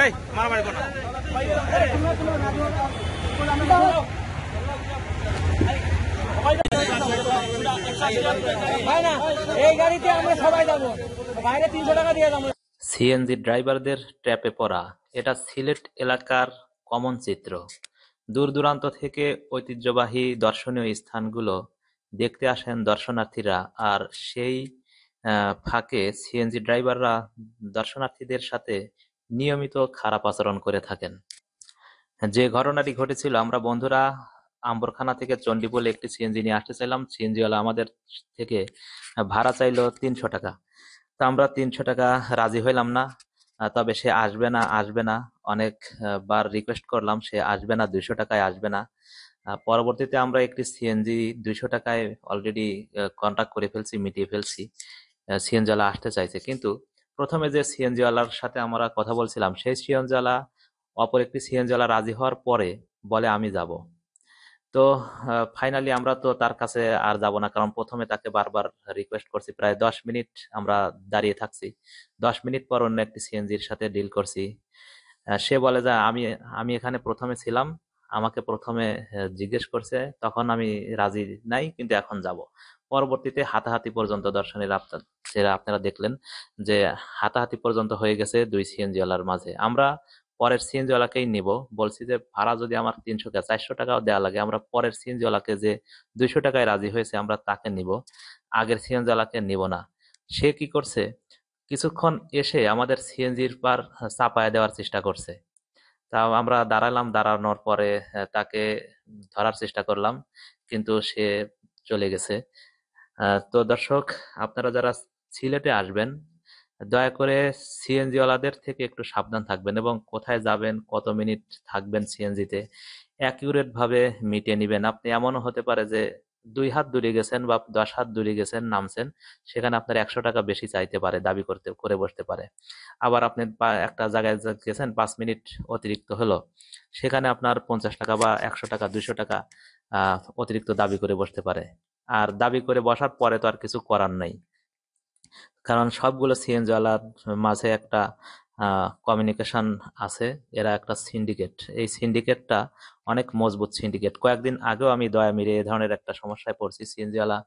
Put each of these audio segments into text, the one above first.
এই মারামারি করো না। এই গাড়িতে আমরা সবাই যাবো, বাইরে 300 টাকা দিয়ে যাবো। সিএনজি ড্রাইভারদের ট্র্যাপে পড়া এটা সিলেট এলাকার কমন চিত্র। দূর দূরান্ত থেকে ঐতিহ্যবাহী দর্শনীয় স্থানগুলো দেখতে আসেন দর্শনার্থীরা, আর সেই ফাঁকে সিএনজি ড্রাইভাররা দর্শনার্থীদের সাথে নিয়মিত খারাপ আচরণ করে থাকেন। যে ঘটনাটি ঘটেছিল, আমরা বন্ধুরা আম্বরখানা থেকে চণ্ডীপুলে একটি সিএনজি নিয়ে আসতে চাইলাম। সিএনজিওয়ালা আমাদের থেকে ভাড়া চাইলো 300 টাকা। তা আমরা 300 টাকা রাজি হইলাম না। তবে সে আসবে না অনেক বার রিকোয়েস্ট করলাম, সে আসবে না, 200 টাকায় আসবে না। পরবর্তীতে আমরা একটি সিএনজি 200 টাকায় অলরেডি কন্ট্যাক্ট করে ফেলছি, মিটিয়ে ফেলছি। সিএনজি ওয়ালা আসতে চাইছে, কিন্তু প্রথমে যে সিএনজি ওয়ালার সাথে আমরা কথা বলছিলাম, সেই সিএনজি ওয়ালা অপর একটি সিএনজি ওয়ালা রাজি হওয়ার পরে বলে আমি যাব। তো ফাইনালি আমরা তো তার কাছে আর যাব না, কারণ প্রথমে তাকে বারবার রিকোয়েস্ট করছি, প্রায় 10 মিনিট আমরা দাঁড়িয়ে থাকছি। 10 মিনিট পর অন্য একটি সিএনজির সাথে ডিল করছি। সে বলে যে আমি আমি এখানে প্রথমে ছিলাম, আমাকে প্রথমে জিজ্ঞেস করছে, তখন আমি রাজি নাই, কিন্তু এখন যাব। পরবর্তীতে হাতাহাতি পর্যন্ত দর্শনের যেটা আপনারা দেখলেন, যে হাতাহাতি পর্যন্ত হয়ে গেছে দুই সিএনজি ওয়ালার মাঝে। আমরা পরের সিএনজি ওয়ালাকেই নিব, বলছি যে ভাড়া যদি আমার 400 টাকাও দেওয়া লাগে, আমরা পরের সিএনজি ওয়ালাকে যে 200 টাকায় রাজি হয়েছে আমরা তাকে নিব, আগের সিএনজি ওয়ালাকে নিব না। সে কি করছে, কিছুক্ষণ এসে আমাদের সিএনজির পার চাপায় দেওয়ার চেষ্টা করছে। তা আমরা দাঁড়ালাম, দাঁড়ানোর পরে তাকে ধরার চেষ্টা করলাম, কিন্তু সে চলে গেছে। তো দর্শক, আপনারা যারা সিলেটে আসবেন, দয়া করে সিএনজি ওয়ালাদের থেকে একটু সাবধান থাকবেন এবং কোথায় যাবেন, কত মিনিট থাকবেন সিএনজিতে অ্যাকিউরেট ভাবে মিটিয়ে নিবেন। আপনি এমনও হতে পারে যে 2 হাত দূরে গেছেন বা 10 হাত দূরে গেছেন, নামছেন, সেখানে আপনার 100 টাকা বেশি চাইতে পারে, দাবি করে বসতে পারে। আবার আপনি একটা জায়গায় গেছেন, 5 মিনিট অতিরিক্ত হলো, সেখানে আপনার 50 টাকা বা 100 টাকা 200 টাকা অতিরিক্ত দাবি করে বসতে পারে। আর দাবি করে বসার পরে তো আর কিছু করার নাই, কারণ সবগুলো সিএনজি ওয়ালার মাঝে একটা কমিউনিকেশন আছে। এরা একটা সিন্ডিকেট, এই সিন্ডিকেটটা অনেক মজবুত সিন্ডিকেট। কয়েকদিন আগেও আমি দয়া মিরে এ ধরনের একটা সমস্যায় পড়ছি। সিএনজি ওয়ালা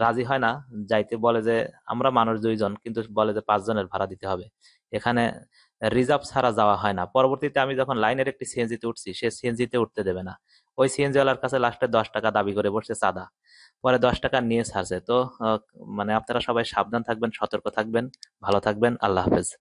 রাজি হয় না যাইতে, বলে যে আমরা মানুষ 2 জন, কিন্তু বলে যে 5 জনের ভাড়া দিতে হবে, এখানে রিজার্ভ ছাড়া যাওয়া হয় না। পরবর্তীতে আমি যখন লাইনের একটি সিএনজিতে উঠছি, সে সিএনজিতে উঠতে দেবে না। ওই সিএনজি ওয়ালার কাছে লাস্টে 10 টাকা দাবি করে বসছে চাঁদা, পরে 10 টাকা নিয়ে ছাড়ছে। তো মানে আপনারা সবাই সাবধান থাকবেন, সতর্ক থাকবেন, ভালো থাকবেন। আল্লাহ হাফেজ।